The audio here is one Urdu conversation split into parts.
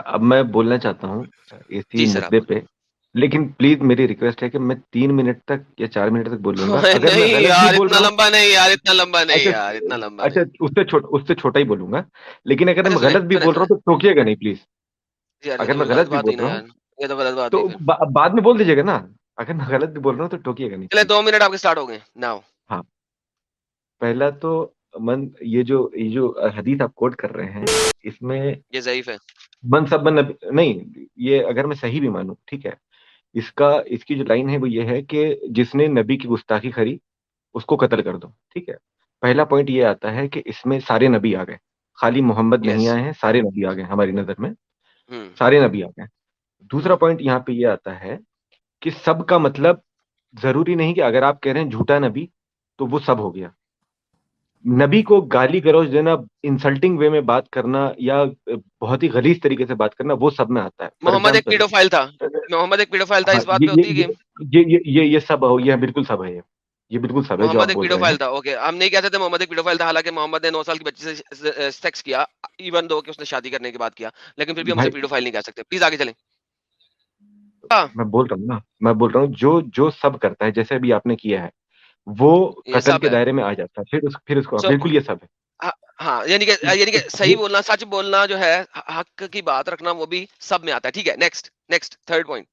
اب میں بولنا چاہتا ہوں اسی جی سر آپ مدعے پہ، لیکن پلیز میری ریکویسٹ ہے کہ میں 3 منٹ تک یا 4 منٹ تک بولوں گا. اگر میں نہیں غلط بھی یار بول اتنا رہا ہوں، لمبا نہیں یار، اتنا لمبا نہیں اچھا یار، اتنا لمبا اچھا نہیں. اس سے چھوٹا ہی بولوں گا، لیکن اگر اچھا میں سنیں غلط بھی سنیں بول رہا سنیں ہوں تو ٹوکیے گا نہیں پلیز. یار، یہ اگر تو میں کوئی غلط غلط بھی بات بول ہوئی نا رہا ہوں یار، یہ تو غلط بات تو ہوئی پھر. بعد میں بول دیجیے گا نا. اگر میں غلط بھی بول رہا ہوں تو ٹوکیے گا نہیں چلے پلیز. 2 منٹ آپ کے اسٹارٹ ہو گئے ناؤ. ہاں، پہلا تو یہ جو حدیث آپ کوٹ کر رہے ہیں، اس میں یہ ضعیف ہے. من سب من نبی نہیں، یہ اگر میں صحیح بھی مانوں ٹھیک ہے، اس کی جو لائن ہے وہ یہ ہے کہ جس نے نبی کی گستاخی کری اس کو قتل کر دو. ٹھیک ہے، پہلا پوائنٹ یہ آتا ہے کہ اس میں سارے نبی آ گئے، خالی محمد نہیں یس. آئے ہیں، سارے نبی آ گئے ہماری نظر میں، سارے نبی آ گئے. دوسرا پوائنٹ یہاں پہ یہ آتا ہے کہ سب کا مطلب ضروری نہیں کہ اگر آپ کہہ رہے ہیں جھوٹا نبی تو وہ سب ہو گیا. نبی کو گالی گلوچ دینا، انسلٹنگ وے میں بات کرنا، یا بہت ہی غلیظ طریقے سے بات کرنا، وہ سب میں آتا ہے. فار محمد ایک ایگزامپل، پیڈو فائل تھا. محمد ایک پیڈو فائل تھا، ہاں اس بات پہ ہوتی ہے گیم. یہ سب یہ بالکل سب ہے، یہ بالکل سب ہے جو آپ محمد ایک بول پیڈو رہے ہیں. فائل تھا. اوکے، ہم نہیں کہتے تھے محمد ایک پیڈو فائل تھا، حالانکہ محمد نے 9 سال کی بچی سے سیکس کیا، ایون دو کہ اس نے شادی کرنے کے بعد کیا، لیکن پھر بھی ہم اسے بھائی پیڈو فائل نہیں کہہ سکتے. پلیز آگے چلیں. ہاں میں بول رہا ہوں نا، میں بول رہا ہوں جو سب کرتا ہے جیسے ابھی آپ نے کیا ہے وہ یہ قتل سب کے ہے. دائرے میں آ جاتا ہے. پھر اس کو سو بالکل یہ سب ہے. ہاں، یعنی کہ صحیح بولنا، سچ بولنا جو ہے، حق کی بات رکھنا، وہ بھی سب میں آتا ہے. ٹھیک ہے، نیکسٹ نیکسٹ تھرڈ پوائنٹ.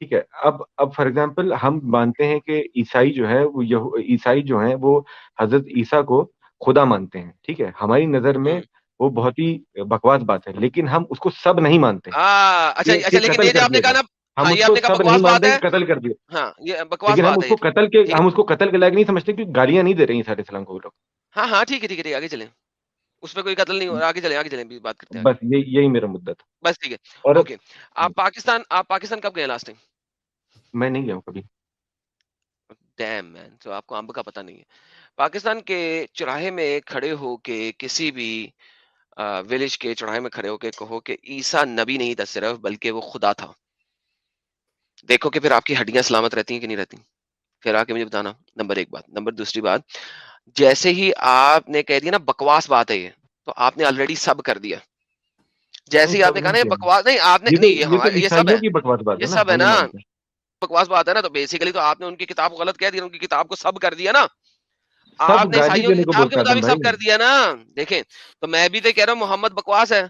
ٹھیک ہے، اب فار ایگزامپل ہم مانتے ہیں کہ عیسائی جو ہے وہ عیسائی جو ہیں وہ حضرت عیسیٰ کو خدا مانتے ہیں. ٹھیک ہے، ہماری نظر میں وہ بہت ہی بکواس بات ہے، لیکن ہم اس کو سب نہیں مانتے اچھا کہ اچھا، لیکن قتل یہ جو کر آپ نے دیا کہا جائے. نا، ہم ہاں اس یہ آپ کو نے کہا سب نہیں بکواس بات مانتے ہے. کہ قتل کر دیا، ہاں یہ بکواس لیکن بات ہے یہ. ٹھیک ہے. ہم اس کو قتل کے لائق نہیں سمجھتے کیونکہ گالیاں نہیں دے رہے ہیں عیسیٰ علیہ السلام کو وہ لوگ. ہاں ہاں ٹھیک ہے ٹھیک ہے ٹھیک ہے، آگے چلیں. اس پہ کوئی قتل نہیں ہو رہا. آگے چلیں آگے چلیں، بات کرتے ہیں آگے. بس یہی میرا مدت تھا. بس ٹھیک ہے. اور اوکے. آپ پاکستان کب گئے لاسٹ ٹائم؟ میں نہیں گیا ہوں کبھی. ڈیم مین، تو آپ کو امب کا پتہ نہیں ہے. پاکستان کے چوراہے میں کھڑے ہو کے، کسی بھی ولیج کے چوراہے میں کھڑے ہو کے کہو کہ عیسیٰ نبی نہیں تھا صرف، بلکہ وہ خدا تھا. دیکھو کہ پھر آپ کی ہڈیاں سلامت رہتی ہیں کہ نہیں رہتی. پھر آ کے مجھے بتانا. نمبر 1 بات. نمبر دوسری بات، جیسے ہی آپ نے کہہ دیا نا بکواس بات ہے یہ، تو آپ نے آلریڈی سب کر دیا. جیسے ہی آپ سب نے کہا نہیں نا یہ کیا، بکواس نہیں، آپ نے نہیں، یہ تو یہ سب عیسائیوں ہے. کی بکواس بات یہ ہے نا، سب ہے ہم نہیں نا مانتے. بکواس بات ہے نا. تو بیسیکلی تو آپ نے ان کی کتاب کو غلط کہہ دیا، ان کی کتاب کو سب کر دیا نا. سب آپ نے گالی عیسائیوں کی دینے کو کتاب کے بولتا ہے آدم مطابق بھائی. سب کر دیا نا. دیکھیں تو میں بھی تو کہہ رہا ہوں محمد بکواس ہے، تو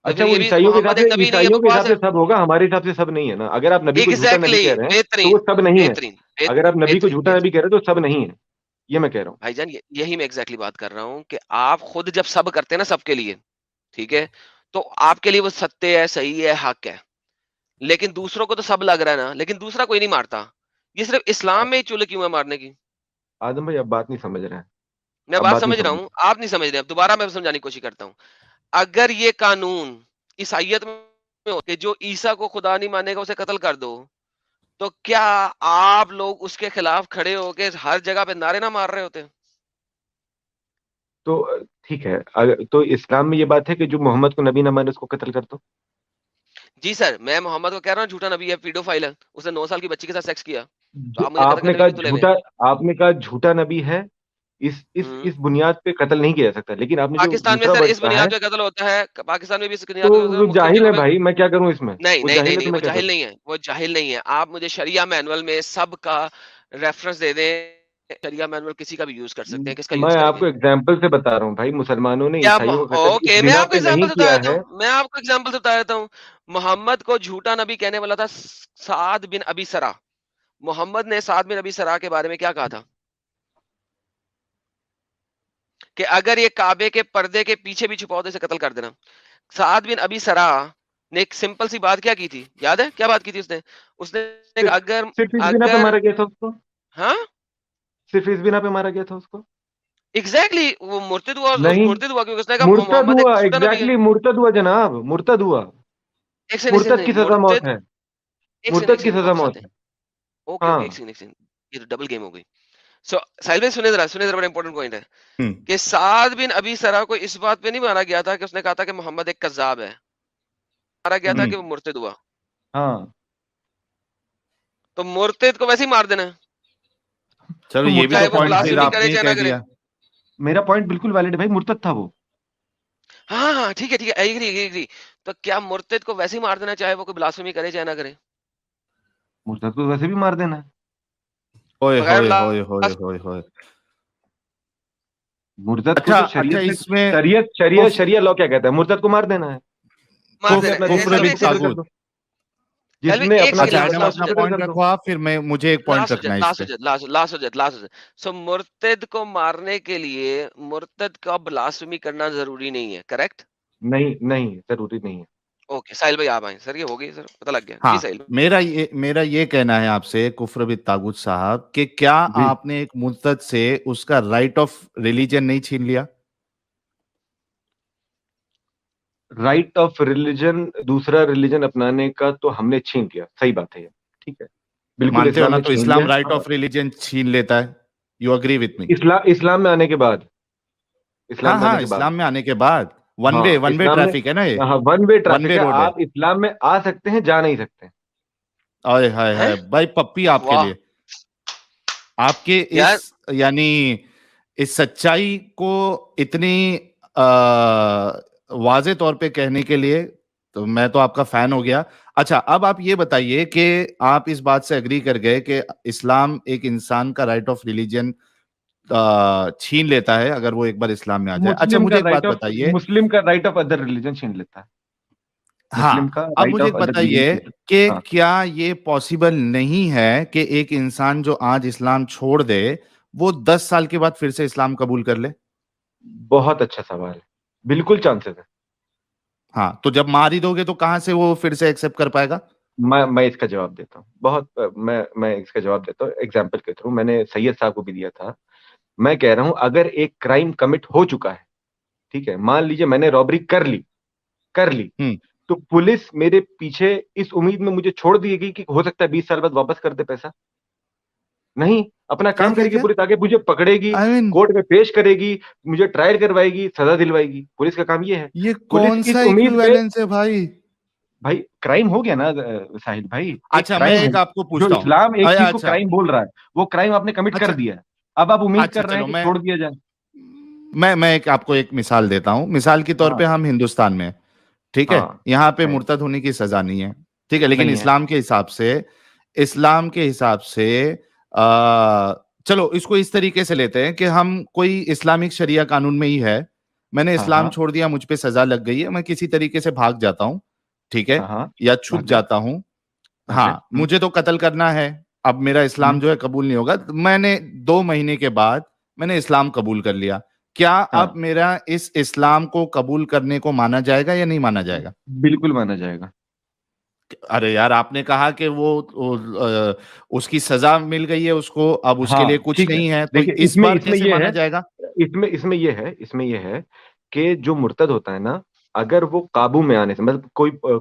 پھر اچھا، وہ یہ بھی عیسائیوں کے حساب محمد سے ایک نبی نہیں ہے، عیسائیوں کے بکواس حساب ہے. سے سب ہوگا، ہمارے حساب سے سب نہیں ہے نا. اگر آپ نبی کو جھوٹا نبی ایگزیکٹلی. کہہ رہے ہیں تو بہترین وہ سب نہیں ہے. بہترین اگر بہترین آپ نبی کو بہترین جھوٹا نبی بہترین. کہہ رہے ہیں تو سب نہیں ہے، یہ میں کہہ رہا ہوں. بھائی جان یہی میں ایگزیکٹلی بات کر رہا ہوں کہ آپ خود جب سب کرتے ہیں نا سب کے لیے، ٹھیک ہے، تو آپ کے لیے وہ ستیہ ہے، صحیح ہے، حق ہے. لیکن دوسروں کو تو سب لگ رہا ہے نا، لیکن دوسرا کوئی نہیں مارتا. یہ صرف اسلام میں ہی چولہے کیوں ہے مارنے کی؟ آدم بھائی اب بات نہیں سمجھ رہے ہیں، میں اب بات بات نہیں سمجھ رہا سمجھ ہوں، آپ نہیں سمجھ رہے. اب دوبارہ میں سمجھانے کی کوشش کرتا ہوں. اگر یہ قانون عیسائیت میں ہو کہ جو عیسیٰ کو خدا نہیں مانے گا اسے قتل کر دو، تو کیا آپ لوگ اس کے خلاف کھڑے ہو کے ہر جگہ پہ نعرے نہ مار رہے ہوتے؟ تو ٹھیک ہے، تو اسلام میں یہ بات ہے کہ جو محمد کو نبی نہ مانے اس کو قتل کر دو. جی سر، میں محمد کو کہہ رہا ہوں جھوٹا نبی ہے، پیڈو فائل ہے، اس نے 9 سال کی بچی کے ساتھ سیکس کیا، تو آپ مجھے قتل آپ نے کرنے میں کہا کیوں تلے ہوئے جھوٹا، آپ نے کہا جھوٹا نبی ہے، ہیں؟ اس بنیاد پہ قتل نہیں کیا جا سکتا. لیکن آپ نے جو پاکستان میں دوسرا سر ورڈ اس کہا ہے بنیاد پہ قتل ہوتا ہے، پاکستان میں بھی اس بنیاد تو پہ وہ مختلف جاہل جگہوں ہے پہ. بھائی، میں کیا کروں اس میں؟ نہیں وہ نہیں جاہل نہیں ہے نہیں، تو وہ میں کیا جاہل کروں؟ نہیں ہے، وہ جاہل نہیں ہے. آپ مجھے شریعہ مینول میں سب کا ریفرنس دے دیں. شریعہ مینول کسی کا بھی یوز کر سکتے ہیں، کس کا یوز میں کریں آپ گے؟ کو اگزامپل سے بتا رہا ہوں بھائی، مسلمانوں نے کیا عیسائیوں کا قتل اس اوکے، میں بنا آپ کو پہ ایگزامپل نہیں سے بتا کیا دیتا ہے. ہوں، میں آپ کو ایگزامپل سے بتا دیتا ہوں. محمد کو جھوٹا نبی کہنے والا تھا سعد بن ابی سرا. محمد نے سعد بن ابی سرا کے بارے میں کیا کہا تھا؟ کہ اگر یہ کعبے کے پردے کے پیچھے بھی چھپاؤ تو اسے قتل کر دینا. سعد بن ابی سرا نے ایک سمپل سی بات کیا کی تھی، یاد ہے کیا بات کی تھی اس نے صرف اگر صرف اس بنا پہ اگر مارا گیا تھا اس کو، ہاں صرف اس بنا پہ مارا گیا تھا اس کو. ایگزیکٹلی وہ مرتد ہوا، نہیں، مرتد ہوا کیونکہ اس نے کہا مرتد محمد ایک ہوا، جھوٹا نبی ہے. ایگزیکٹلی مرتد ہوا جناب، مرتد ہوا. ایک سیکنڈ ایک مرتد سیکنڈ کی سزا موت مرتد، ہے، ایک سیکنڈ ایک مرتد کی سیکنڈ سزا واپس موت آتے ہیں. ہے. اوکے ہاں. اوکے، ایک سیکنڈ ایک سیکنڈ، یہ تو ڈبل گیم ہو گئی. سو ساحل بھائی سنیں ذرا بڑا انپورٹنٹ پوائنٹ ہے کہ سعد بن ابی سرا کو اس بات پہ نہیں مارا گیا تھا کہ اس نے کہا تھا کہ محمد ایک کذاب ہے، مارا گیا تھا کہ وہ مرتد ہوا. ہاں، تو مرتد کو ویسے ہی مار دینا ہے، چلو یہ بھی چاہے تو وہ پوائنٹ پھر بلاسفیمی آپ کرے نے چاہے کہہ نہ کرے. دیا. میرا پوائنٹ بالکل ویلڈ ہے بھائی، مرتد تھا وہ. ہاں ہاں ٹھیک ہے ٹھیک ہے، ایگری ایگری. تو کیا مرتد کو ویسے ہی مار دینا چاہے وہ کوئی بلاسفیمی کرے چاہے نہ کرے؟ مرتد کو ویسے بھی مار دینا ہے. ہوئے بغیر ہوئے بلا- ہوئے ہوئے ہوئے ہوئے. مرتد کو اچھا تو اچھا اس میں شریعہ لا کیا کہتا ہے؟ مرتد کو مار دینا ہے. مار جس نے دینا اپنا ہے. دین کفر چھوڑا اس کو قتل کر بالطاغوت. دو. جس چل نے ایک اپنا سیکنڈ اچھا دین ایڈم چھوڑا اس اپنا کو قتل پوائنٹ کر دو. رکھو آپ, پھر مجھے ایک پوائنٹ رکھنا ہے اس پہ. لاسٹ. سو مرتد کو مارنے کے لیے مرتد کا بلاسفیمی کرنا ضروری نہیں ہے, کریکٹ؟ نہیں ضروری نہیں ہے. اوکے ساحل بھائی آپ آئیں. سر یہ ہو گئی, سر پتہ لگ گیا جی. ہاں ساحل بھائی میرا یہ کہنا ہے آپ سے کفر بالطاغوت صاحب کہ کیا جی آپ نے ایک مرتد سے اس کا رائٹ آف ریلیجن نہیں چھین لیا؟ رائٹ آف ریلیجن, دوسرا ریلیجن اپنانے کا تو ہم نے چھین لیا, صحیح بات ہے. ٹھیک ہے, بالکل ایسے مانتے ہو ہم نا, نے تو چھین اسلام لیا. رائٹ آف ریلیجن چھین لیتا ہے. You agree with me? اسلام میں آنے کے بعد, اسلام میں آنے ہاں کے بعد, اسلام میں آنے کے بعد ون ہاں وے اسلام میں, ٹریفک ہے نا, یہ ہاں ون وے ون ٹریفک وے ہے. روڈ ہے. آپ اسلام میں آ سکتے ہیں, جا نہیں سکتے. آئے ہائے ہیں؟ ہائے بھائی پپی آپ کے واہ لیے, آپ کے اس یار یعنی اس سچائی کو اتنی واضح طور پہ کہنے کے لیے تو میں تو آپ کا فین ہو گیا. اچھا اب آپ یہ بتائیے کہ آپ اس بات سے اگری کر گئے کہ اسلام ایک انسان کا رائٹ آف ریلیجن چھین لیتا ہے اگر وہ ایک بار اسلام میں آ جائے. اچھا مجھے ایک بات بتائیے, مسلم کا رائٹ آف ادر ریلیجن چھین لیتا ہے. ہاں مسلم کا اب رائٹ مجھے آف ایک ادر ریلیجن بتائیے چھین لیتا کہ ہے. ہاں, کیا یہ پاسبل نہیں ہے کہ ایک انسان جو آج اسلام چھوڑ دے وہ 10 سال کے بعد پھر سے اسلام قبول کر لے؟ بہت اچھا سوال ہے, بالکل چانسز ہے. ہاں تو جب مار ہی دو گے تو کہاں سے وہ پھر سے ایکسپٹ کر پائے گا؟ میں اس کا جواب دیتا ہوں. میں اس کا جواب دیتا ہوں ایگزامپل کے تھرو. میں نے سید صاحب کو بھی دیا تھا. میں کہہ رہا ہوں اگر ایک کرائم کمٹ ہو چکا ہے, ٹھیک ہے, مان لیجیے میں نے رابری کر لی, ہوں تو پولیس میرے پیچھے اس امید میں مجھے چھوڑ دی گئی کہ ہو سکتا ہے 20 سال بعد واپس کر دے پیسہ. نہیں, اپنا کیا کام کیا کرے گی کیا پولیس, آگے مجھے پکڑے گی, آئی مین کورٹ میں پیش کرے گی, مجھے ٹرائل کروائے گی, سزا دلوائے گی. پولیس کا کام یہ ہے. یہ پولیس کون اس سا امید پہ, ایکویویلنس ہے بھائی؟ بھائی کرائم ہو گیا نا ساحل بھائی, ایک اچھا میں کرائم ایک ہو, آپ کو جو پوچھتا ہوں. اسلام ایک چیز کو اچھا کرائم بول رہا ہے, وہ کرائم آپ نے کمٹ کر اچھا دیا ہے. اب آپ امید اچھا کر رہے ہیں چلو کہ چھوڑ دیا جائے. میں آپ کو ایک مثال دیتا ہوں. مثال کے طور ہاں پہ ہم ہندوستان میں, ٹھیک ہے, ہاں یہاں پہ ہے, مرتد ہونے کی سزا نہیں ہے, ٹھیک ہے, لیکن نہیں ہے. اسلام کے حساب سے چلو اس کو اس طریقے سے لیتے ہیں کہ ہم کوئی اسلامک شریعہ قانون میں ہی ہے, میں نے ہاں اسلام ہاں چھوڑ دیا, مجھ پہ سزا لگ گئی ہے, میں کسی طریقے سے بھاگ جاتا ہوں, ٹھیک ہے, ہاں ہاں, یا بھاگ چھپ گئے, جاتا ہوں. بھاگ گئے. ہاں مجھے تو قتل کرنا ہے, اب میرا اسلام جو ہے قبول نہیں ہوگا, میں نے 2 مہینے کے بعد میں نے اسلام قبول کر لیا, کیا ہاں, اب میرا اس اسلام کو قبول کرنے کو مانا جائے گا یا نہیں مانا جائے گا؟ بالکل مانا جائے گا. ارے یار آپ نے کہا کہ وہ اس کی سزا مل گئی ہے اس کو, اب اس کے ہاں لیے کچھ ٹھیک ہے, نہیں ہے, تو دیکھیے اس بار کیسے یہ مانا ہے, جائے گا؟ اس میں یہ ہے کہ جو مرتد ہوتا ہے نا, اگر وہ قابو میں آنے سے, مطلب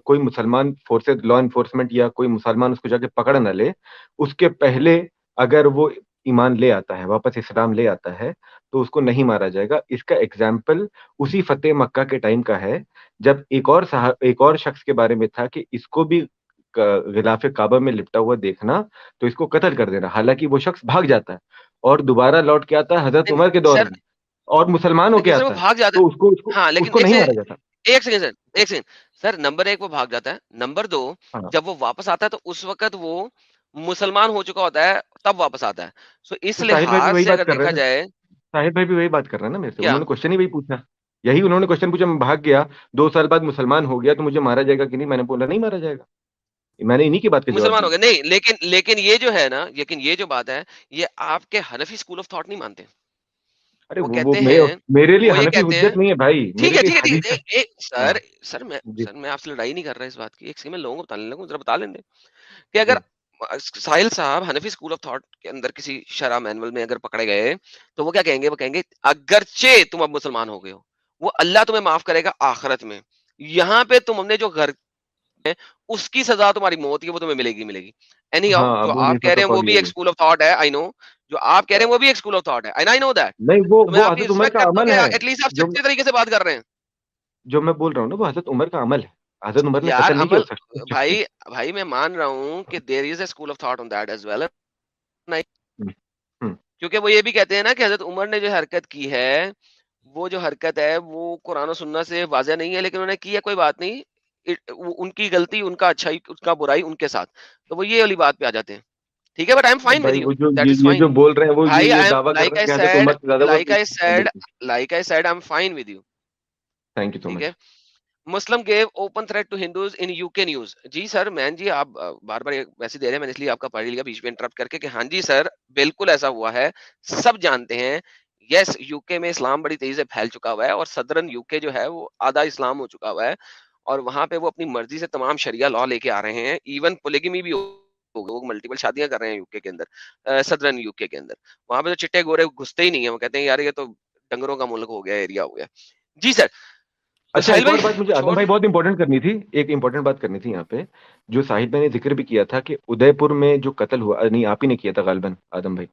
کوئی مسلمان فورسز, لا انفورسمنٹ یا کوئی مسلمان اس کو جا کے پکڑ نہ لے, اس کے پہلے اگر وہ ایمان لے آتا ہے, واپس اسلام لے آتا ہے, تو اس کو نہیں مارا جائے گا. اس کا ایگزامپل اسی فتح مکہ کے ٹائم کا ہے, جب ایک اور شخص کے بارے میں تھا کہ اس کو بھی غلاف کعبہ میں لپٹا ہوا دیکھنا تو اس کو قتل کر دینا. حالانکہ وہ شخص بھاگ جاتا ہے اور دوبارہ لوٹ کے آتا ہے حضرت عمر کے دور سر میں, اور مسلمان ہو کے لیکن سر وہ آتا ہے, بھاگ جاتا تو ہے. ہاں اس لیکن کو نہیں مارا جاتا. ایک سیکنڈ سر, ایک سیکنڈ سر, نمبر 1 وہ بھاگ جاتا ہے, نمبر 2 ہاں, جب وہ واپس آتا ہے تو اس وقت وہ مسلمان ہو چکا ہوتا ہے, تب واپس آتا ہے. سو اس تو ساحل بھائی بھی لحاظ وہی سے بات اگر کر رہے دیکھا ہیں نا, جائے ساحل بھائی بھی وہی بات کر رہے ہیں نا میرے سے. کیا انہوں نے کوشچن ہی وہی پوچھا, انہوں نے کوشچن پوچھا, میں بھاگ گیا 2 سال بعد مسلمان ہو گیا تو مجھے مارا جائے گا کہ نہیں, میں نے بولا نہیں مارا جائے گا. میں نے انہی کی بات کا جواب مسلمان دیا. ہو گئے نہیں, لیکن یہ جو ہے نا, لیکن یہ جو بات ہے, یہ آپ کے حنفی اسکول آف تھاٹ نہیں مانتے. ارے وہ وہ کہتے ہیں, میرے لیے وہ یہ حنفی کہتے ہیں, حجت نہیں ہے بھائی, ٹھیک میرے ہے لیے ٹھیک ہے ٹھیک حدیث. ہے, ہاں جی, سر میں آپ سے لڑائی نہیں کر رہا اس بات کی, ایک سیکنڈ میں لوگوں کو بتانے لگوں, ذرا بتا لیں دے کہ اگر جی ساحل صاحب حنفی اسکول آف تھاٹ کے اندر کسی شرع مینول میں اگر پکڑے گئے تو وہ کیا کہیں گے, وہ کہیں گے اگرچہ تم اب مسلمان ہو گئے ہو, وہ اللہ تمہیں معاف کرے گا آخرت میں, یہاں پہ تم نے جو گھر اس کی سزا تمہاری موت کی وہ تمہیں ملے گی. اینی ہاؤ ہاں, جو ابو آپ حنیفہ کہہ رہے کا ہیں وہ قول بھی ایک یہی اسکول آف تھاٹ ہے, آئی نو, جو آپ کہہ رہے ہے. ہیں وہ بھی ایک اسکول آف تھاٹ ہے, اینڈ آئی نو دیٹ. نہیں تو میں وہ آپ کی حضرت عمر ریسپیکٹ کا کرتا ہوں عمل کہ ہے, ایٹ لیسٹ آپ جو سچے طریقے سے بات کر رہے ہیں. جو میں بول رہا ہوں نا, وہ حضرت عمر کا عمل ہے. حضرت عمر نے یار قتل نہیں کیا عمل, اس شخص کو. بھائی میں مان رہا ہوں کہ there is a school of thought on that as well, ہم، کیونکہ وہ یہ بھی کہتے ہیں نا کہ حضرت عمر نے جو حرکت کی ہے, وہ جو حرکت ہے وہ قرآن و سنت سے واضح نہیں ہے, لیکن انہوں نے کی ہے, کوئی بات نہیں, ان کی غلطی ان کا اچھائی ان کا برائی ان کے ساتھ, تو وہ یہ والی بات پہ آ جاتے ہیں. ٹھیک ہے, but I am fine with بھائی یو, وہ جو دیٹ از یہ فائن جو بول رہے ہیں وہ بھائی. یہ آئی ایم دعویٰ کر لائک رہے آئی ہیں کہ حضرت سیڈ, عمر سے زیادہ وہ like I said I am fine with you. Thank you so ٹھیک مچ. ہے. Muslim gave open threat to Hindus in UK news. جی سر مین جی, آپ بار بار ویسے دے رہے ہیں, میں نے اس لیے آپ کا پڑھ لیا بیچ میں انٹرپٹ کر کے کہ ہاں جی سر بالکل ایسا ہوا ہے, سب جانتے ہیں. یس, یو کے میں اسلام بڑی تیزی سے پھیل چکا ہوا ہے, اور صدرن یو کے جو ہے وہ آدھا اسلام ہو چکا ہوا ہے, اور وہاں پہ وہ اپنی مرضی سے تمام شریعہ لا لے کے آ رہے ہیں. ایون پولیگمی بھی وہ ملٹیپل شادیاں کر رہے ہیں یو کے اندر, صدرن یو کے اندر. وہاں پہ تو چٹے گورے گھستے ہی نہیں ہیں, وہ کہتے ہیں یار یہ تو ڈنگروں کا ملک ہو گیا, ایریا ہو گیا. جی سر. اچھا, ایک اور بات مجھے آدم بھائی بہت امپورٹنٹ کرنی تھی, ایک امپورٹنٹ بات کرنی تھی یہاں پہ, جو صاحب بھائی نے ذکر بھی کیا تھا کہ ادے پور میں جو قتل ہوا, نہیں آپ ہی نے کیا تھا غالباً آدم بھائی,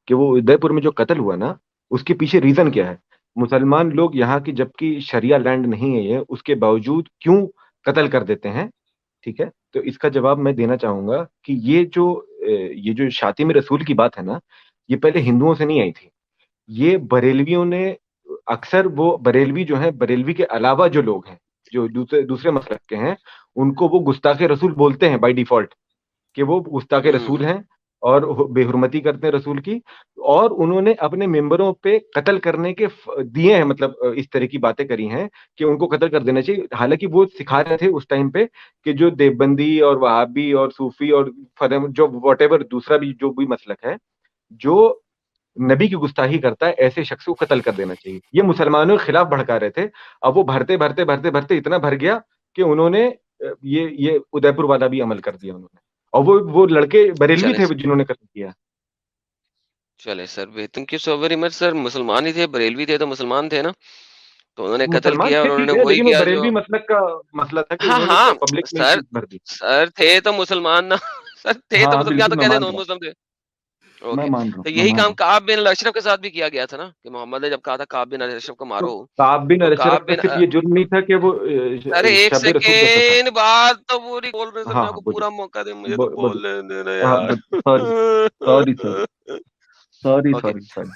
کہ وہ ادے پور میں جو قتل ہوا نا, اس کے پیچھے ریزن کیا ہے؟ مسلمان لوگ یہاں کی جبکہ شریعہ لینڈ نہیں ہے یہ, اس کے باوجود کیوں قتل کر دیتے ہیں؟ ٹھیک ہے, تو اس کا جواب میں دینا چاہوں گا کہ یہ جو شاطم رسول کی بات ہے نا, یہ پہلے ہندوؤں سے نہیں آئی تھی. یہ بریلویوں نے اکثر, وہ بریلوی جو ہیں, بریلوی کے علاوہ جو لوگ ہیں جو دوسرے مسلک کے ہیں, ان کو وہ گستاخ رسول بولتے ہیں بائی ڈیفالٹ, کہ وہ گستاخ رسول ہیں اور بے حرمتی کرتے ہیں رسول کی, اور انہوں نے اپنے ممبروں پہ قتل کرنے کے دیے ہیں, مطلب اس طرح کی باتیں کری ہیں کہ ان کو قتل کر دینا چاہیے. حالانکہ وہ سکھا رہے تھے اس ٹائم پہ کہ جو دیوبندی اور وہابی اور صوفی اور جو واٹ ایور دوسرا بھی جو بھی مسلک ہے, جو نبی کی گستاخی کرتا ہے, ایسے شخص کو قتل کر دینا چاہیے. یہ مسلمانوں کے خلاف بھڑکا رہے تھے. اب وہ بھرتے بھرتے بھرتے بھرتے اتنا بھر گیا کہ انہوں نے یہ ادے پور والا بھی عمل کر دیا انہوں نے, اور وہ لڑکے بریلوی تھے جنہوں نے قتل کیا. چلے sir, thank you so very much sir. مسلمان ہی تھے, بریلوی تھے تو مسلمان تھے نا, تو انہوں نے قتل مسلمان کیا, اور تھے انہوں ٹھیک نے ہے, وہی لیکن وہ کیا جو بریلوی مسلک کا مسئلہ تھا کہ ہاں انہوں نے ہاں پبلک میں سر, چیز بھر دی. سر تھے تو مسلمان نا سر, تھے تو ہاں مسلم, کیا بالکل, تو میں کہتے ہیں مان نون رہا ہوں, مسلم تھے. میں اوکے, مان رہا ہوں, تو میں یہی مان رہا کام ہوں. کعب بن الاشرف کے ساتھ بھی کیا گیا تھا نا, کہ محمد نے جب کہا تھا کعب بن الاشرف کو تو مارو, کعب بن تو اشرف کعب کا بن صرف یہ جرم نہیں تھا کہ وہ ارے ایک شب رسول کرتا تھا. سیکنڈ بعد تو پوری بول رہے سر, ہاں میں ہاں, کو بولیے, پورا موقع دے, مجھے تو بول دینا ہاں یار. Sorry sorry sorry okay, sorry sorry.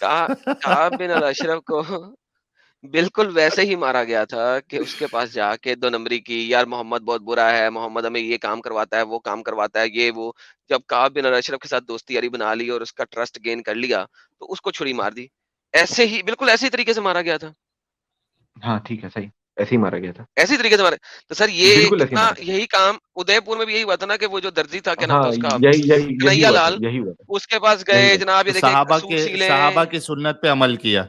Kaab bin al Ashraf کو بالکل ویسے ہی مارا گیا تھا کہ اس کے پاس جا کے 2 نمبری کی, یار محمد بہت برا ہے, محمد ہمیں یہ کام کرواتا ہے, وہ کام کرواتا ہے, یہ وہ. جب کعب بن الاشرف کے ساتھ دوستی یاری بنا لی اور اس کا ٹرسٹ گین کر لیا, تو اس کو چھری مار دی. ایسے ہی بالکل ایسے طریقے سے مارا گیا تھا. ہاں ٹھیک ہے, صحیح, ایسے ہی مارا گیا تھا, ایسی طریقے سے مارے. تو سر یہ بالکل ایسے ہی کتنا, مارا گیا. یہی کام ادے پور میں بھی یہی ہوا تھا نا, کہ وہ جو درزی تھا, کیا نام ہاں تھا اس کا, یہی کنہیا ہوا تھا, لال, یہی ہوا تھا, اس کے پاس یہی گئے, ہوا تھا. جناب یہ دیکھیں سوٹ صحابہ سیلیں. کی سنت پہ عمل کیا.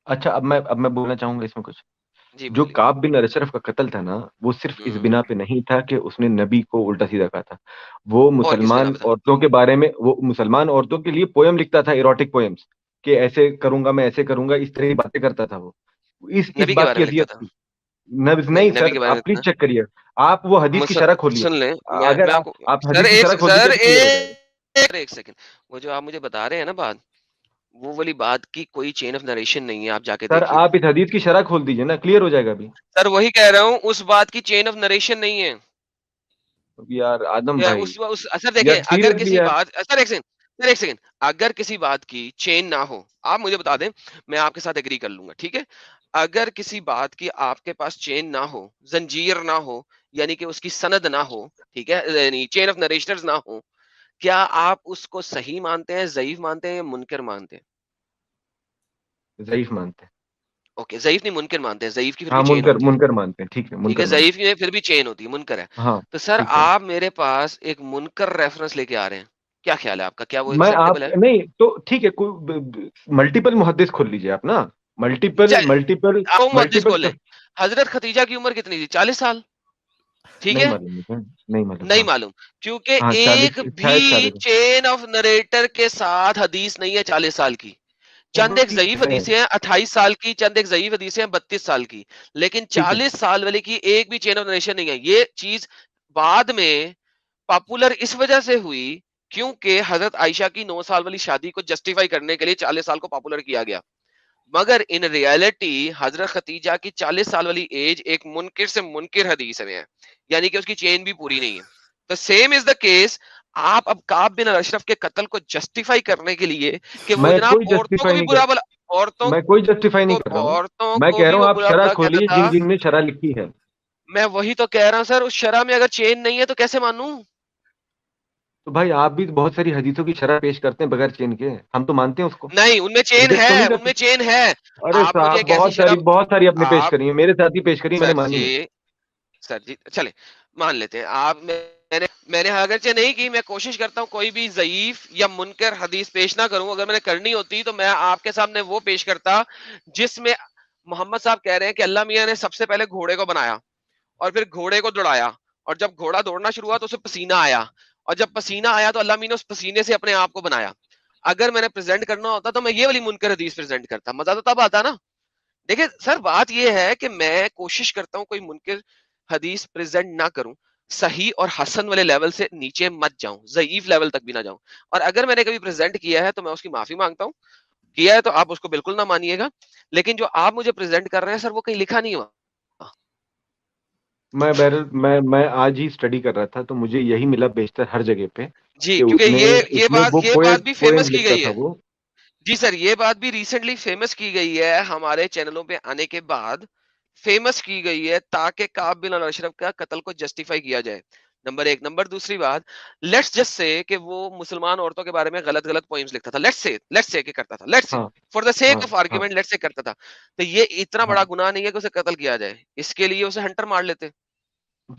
اچھا, اب میں بولنا چاہوں گا اس میں کچھ. جی جو بولیے. کعب بن اشرف کا قتل تھا نا, وہ صرف اس بنا پہ نہیں تھا کہ اس نے نبی کو الٹا سیدھا کہا تھا. وہ اور کس بنا مسلمان پہ تھا؟ عورتوں کے بارے میں, وہ مسلمان عورتوں کے لیے پوئم لکھتا تھا, ایروٹک پوئمس, کہ ایسے کروں گا میں, ایسے کروں گا, اس طرح کی باتیں کرتا تھا وہ. اس نبی کے بات بارے کی میں لکھتا اذیت تھا؟ تھی. نہیں نبی سر, کے بارے میں آپ پلیز لکھتا چیک کریے, آپ وہ حدیث کی شرح کھولیے. سن لیں, اگر میں آپ کو آپ سر حدیث کی شرح کھول دیجیے تو کلیئر ہو جائے گا. ایک سیکنڈ, وہ جو آپ مجھے بتا رہے ہیں نا بات, وہ والی بات کی کوئی چین آف نریشن نہیں ہے, آپ جا کے سر دیکھیے. آپ اس حدیث کی شرح کھول دیجیے نا, کلیئر ہو جائے گا ابھی. سر وہی کہہ رہا ہوں, اس بات کی چین آف نریشن نہیں ہے یار آدم بھائی, سر. یار دیکھیں اگر سیریسلی کسی یار. بات, سر ایک سیکنڈ, اگر کسی بات کی چین نہ ہو, آپ مجھے بتا دیں, میں آپ کے ساتھ ایگری کر لوں گا, ٹھیک ہے. اگر کسی بات کی آپ کے پاس چین نہ ہو, زنجیر نہ ہو, یعنی کہ اس کی سند نہ ہو, ٹھیک ہے, یعنی چین آف نریشنرز نہ ہو, کیا آپ اس کو صحیح مانتے ہیں, ضعیف مانتے ہیں, یا منکر مانتے ہیں؟ ضعیف مانتے ہیں. اوکے, ضعیف نہیں منکر مانتے ہیں. ضعیف کی پھر ہاں بھی چین ہوتی ہے, منکر مانتے ہیں, ٹھیک ہے, ٹھیک ہے, منکر ضعیف مانتے کی پھر بھی چین ہوتی ہے, منکر ہے. ہیں. ہاں تو سر ٹھیک ہے. آپ میرے پاس ایک منکر ریفرنس لے کے آ رہے ہیں, کیا خیال ہے آپ کا, کیا وہ میں ایکسیپٹیبل آپ ہے؟ نہیں تو ٹھیک ہے, کوئی ملٹیپل محدث کھول لیجیے آپ نا, ملٹیپل ملٹیپل آپ محدث ملٹیپل. کھول لیں. حضرت ختیجہ کی عمر کتنی تھی؟ 40 سال. ٹھیک نہیں ہے, معلوم مجھے, نہیں معلوم. نہیں ہاں معلوم, کیونکہ ہاں, ایک 40 بھی شاید 40. چین آف نریٹر کے ساتھ حدیث نہیں ہے 40 سال کی. چند ایک ضعیف حدیثیں ہیں 28 سال کی, چند ایک ضعیف حدیثیں ہیں 32 سال کی, لیکن ٹھیک ہے, 40 سال والے کی ایک بھی چین آف نریشن نہیں ہے. یہ چیز بعد میں پاپولر اس وجہ سے ہوئی کیونکہ حضرت عائشہ کی 9 سال والی شادی کو جسٹیفائی کرنے کے لیے 40 سال کو پاپولر کیا گیا, مگر ان ریالٹی حضرت ختیجہ کی 40 سال والی ایج ایک منکر سے منکر حدیث میں ہے, یعنی کہ اس کی چین بھی پوری نہیں ہے. تو سیم از دا کیس, آپ اب کعب بن اشرف کے قتل کو جسٹیفائی کرنے کے لیے کہ وہ میں جناب کوئی عورتوں کو جسٹیفائی بھی نہیں برا کر بلا, عورتوں میں کوئی جسٹیفائی نہیں کر رہا ہوں. عورتوں میں کو کہہ بھی رہا ہوں وہ آپ برا شرح بلا کہتا کھولیے, تھا. جن نے شرح لکھی ہے. میں وہی تو کہہ رہا ہوں سر, اس شرح میں اگر چین نہیں ہے تو کیسے مانوں؟ تو بھائی آپ بھی بہت ساری حدیثوں کی شرح پیش کرتے ہیں بغیر چین کے, ہم تو مانتے ہیں اس کو, نہیں, ان میں چین ریجیکٹ تو ہے, نہیں ان کرتے. میں چین ہے. ارے آپ مجھے صاحب ایک ایسی شرح, بہت ساری آپ نے پیش آپ کری ہے, میرے ساتھ ہی پیش کری ہے, میں نے سر مانی ہے. جی, سر جی چلے مان لیتے ہیں آپ, میں نے اگرچہ نہیں کی, میں کوشش کرتا ہوں کوئی بھی ضعیف یا منکر حدیث پیش نہ کروں. اگر میں نے کرنی ہوتی تو میں آپ کے سامنے وہ پیش کرتا جس میں محمد صاحب کہہ رہے ہیں کہ اللہ میاں نے سب سے پہلے گھوڑے کو بنایا اور پھر گھوڑے کو دوڑایا, اور جب گھوڑا دوڑنا شروع ہوا تو اسے پسینہ آیا, اور جب پسینہ آیا تو اللہ میاں نے اس پسینے سے اپنے آپ کو بنایا. اگر میں نے پریزنٹ کرنا ہوتا تو میں یہ والی منکر حدیث پریزنٹ کرتا, مزہ تو تب آتا نا. دیکھیں سر, بات یہ ہے کہ میں کوشش کرتا ہوں کوئی منکر حدیث پریزنٹ نہ کروں, صحیح اور حسن والے لیول سے نیچے مت جاؤں, ضعیف لیول تک بھی نہ جاؤں. اور اگر میں نے کبھی پریزنٹ کیا ہے تو میں اس کی معافی مانگتا ہوں, کیا ہے تو آپ اس کو بالکل نہ مانیے گا, لیکن جو آپ مجھے پریزنٹ کر رہے ہیں سر وہ کہیں لکھا نہیں ہوا. میں آج ہی اسٹڈی کر رہا تھا تو مجھے یہی ملا بیشتر ہر جگہ پہ جی, کہ کیونکہ یہ وہ بات بھی فیمس پوئم کی لکھتا گئی تھا ہے. وہ. جی سر, یہ بات بھی ریسنٹلی فیمس کی گئی ہے, ہمارے چینلوں پہ آنے کے بعد فیمس کی گئی ہے تاکہ کعب بن اشرف کا قتل کو جسٹیفائی کیا جائے. نمبر ایک. نمبر دوسری بات, لیٹس جسٹ سے کہ وہ مسلمان عورتوں کے بارے میں غلط پوئمز لکھتا تھا, لیٹس سے کہ کرتا تھا, لیٹس سے ہاں فار دا سیک ہاں آف ہاں آرگیومنٹ لیٹس سے کرتا تھا, تو یہ اتنا ہاں, بڑا گناہ نہیں ہے کہ اسے قتل کیا جائے. اس کے لیے اسے ہنٹر مار لیتے,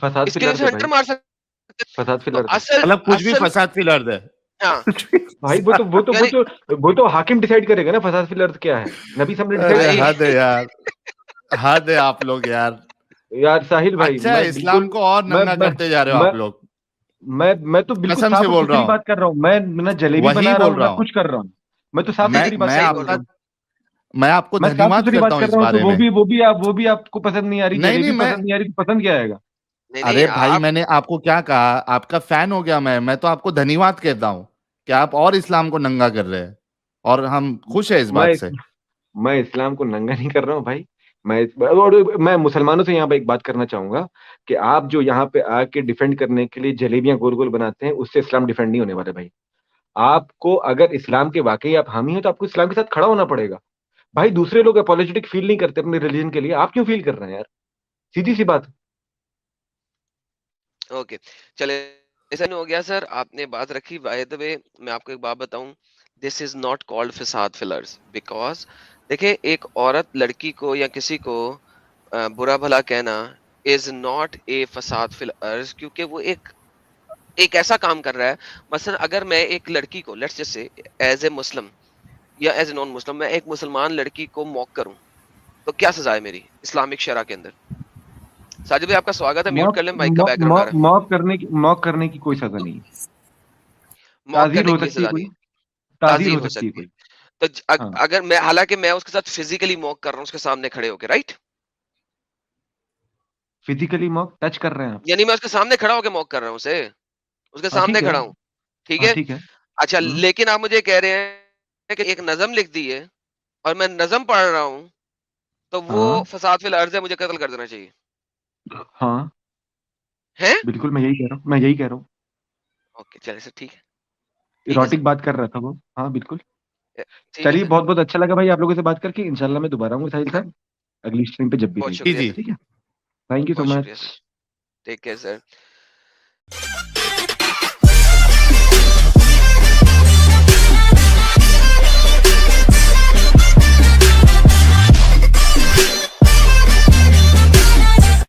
فساد اس فی کے لیے الارض اسے ہے ہنٹر بھائی, مار سکتے. فساد فی تو الارض ہے اصل مطلب کچھ بھی اصل فساد فی الارض ہے. ہاں بھائی. وہ تو حاکم ڈیسائیڈ کرے گا نا فساد فی الارض کیا ہے, نبی صاحب نے ڈیسائیڈ ارے کیا. حد ہے یار, حد ہے آپ لوگ یار. یار ساحل بھائی, اچھا میں بالکل, اسلام کو اور میں ننگا میں کرتے جا رہے ہو میں آپ لوگ. میں تو بالکل قسم صاف سے اور بول رہا ستھری ہوں, بات کر رہا ہوں, میں نہ جلیبی وہی بنا رہا بول ہوں رہا نہ ہوں. کچھ کر رہا ہوں, میں تو صاف نہیں ستھری بات میں کر صحیح رہا آپ بول ہوں رہے کا ہیں. میں آپ کو میں صاف دھنیواد ستھری بات کرتا ہوں کر اس رہا ہوں, تو بارے میں. وہ بھی آپ کو پسند نہیں آ رہی, نہیں جلیبی میں, پسند نہیں آ رہی, تو پسند کیا آئے گا. نہیں ارے بھائی آپ میں نے آپ کو کیا کہا, آپ کا فین ہو گیا میں تو آپ کو دھنیواد کہتا ہوں کہ آپ اور اسلام کو ننگا کر رہے ہیں, اور ہم خوش ہیں اس میں بات سے. میں اسلام کو ننگا نہیں کر رہا ہوں بھائی. میں مسلمانوں سے یہاں پہ ایک بات کرنا چاہوں گا کہ آپ جو یہاں پہ آ کے ڈیفینڈ کرنے کے لیے جلیبیاں گول گول بناتے ہیں, اس سے اسلام ڈیفینڈ نہیں ہونے والے بھائی. آپ کو اگر اسلام کے واقعی آپ حامی ہیں تو آپ کو اسلام کے ساتھ کھڑا ہونا پڑے گا بھائی. دوسرے لوگ اپولوجیٹک فیل نہیں کرتے اپنے ریلیجن کے لیے, آپ کیوں فیل کر رہے ہیں یار, سیدھی سی بات. اوکے چلے, ایسا نہیں ہو گیا سر, آپ نے بات رکھی. بائی دی وے میں آپ کو ایک بات بتاؤں, دس از ناٹ کالڈ فساد فلرز, بیکاز دیکھیں ایک عورت لڑکی کو یا کسی کو برا بھلا کہنا از ناٹ اے فساد فلرز, کیونکہ وہ ایک ایسا کام کر رہا ہے. مثلا اگر میں ایک لڑکی کو let's just say as a Muslim یا ایز اے نان مسلم, میں ایک مسلمان لڑکی کو موک کروں تو کیا سزا ہے میری اسلامک شرع کے اندر؟ ساجد بھائی آپ کا سواگت ہے, میوٹ کر لیں, مائک کا بیک گراؤنڈ آ رہا ہے. موک کرنے کی کوئی سزا نہیں ہے. موک تعزیر کرنے ہو کی سکتی ہے سزا نہیں کوئی, ہے, تعزیر تعزیر ہو ہو سکتی ہے سکتی ہے. کوئی. تو ہاں اگر میں, حالانکہ میں اس کے ساتھ فزیکلی موک کر رہا ہوں اس کے سامنے کھڑے ہو کے, رائٹ, فزیکلی موک ٹچ کر رہے ہیں آپ. یعنی میں اس کے سامنے کھڑا ہو کے موک کر رہا ہوں اسے, اس کے ہاں سامنے ٹھیک ہے, کھڑا ہوں, ٹھیک ہاں ہے. ٹھیک ہے. اچھا, ہوں. لیکن آپ مجھے کہہ رہے ہیں کہ ایک نظم لکھ دی ہے اور میں نظم پڑھ رہا ہوں تو وہ ہاں فساد فی الارض ہے, مجھے قتل کر دینا چاہیے ہاں ہے. بالکل, میں یہی کہہ رہا ہوں. اوکے چلے سر, ٹھیک ہے, ٹھیک ہے ایروٹک سر, بات کر رہا تھا وہ, ہاں بالکل. ٹھیک ہے چلیے سر, بہت بہت اچھا لگا بھائی آپ لوگوں سے بات کر کے, انشاءاللہ میں دوبارہ ہوں ساحل صاحب اگلی اسٹریم پہ جب بھی بہت رہی. جی شکریہ جی سر, ٹھیک ہے, تھینک یو سو بہت شکریہ مچ. سر, ٹیک کیئر سر.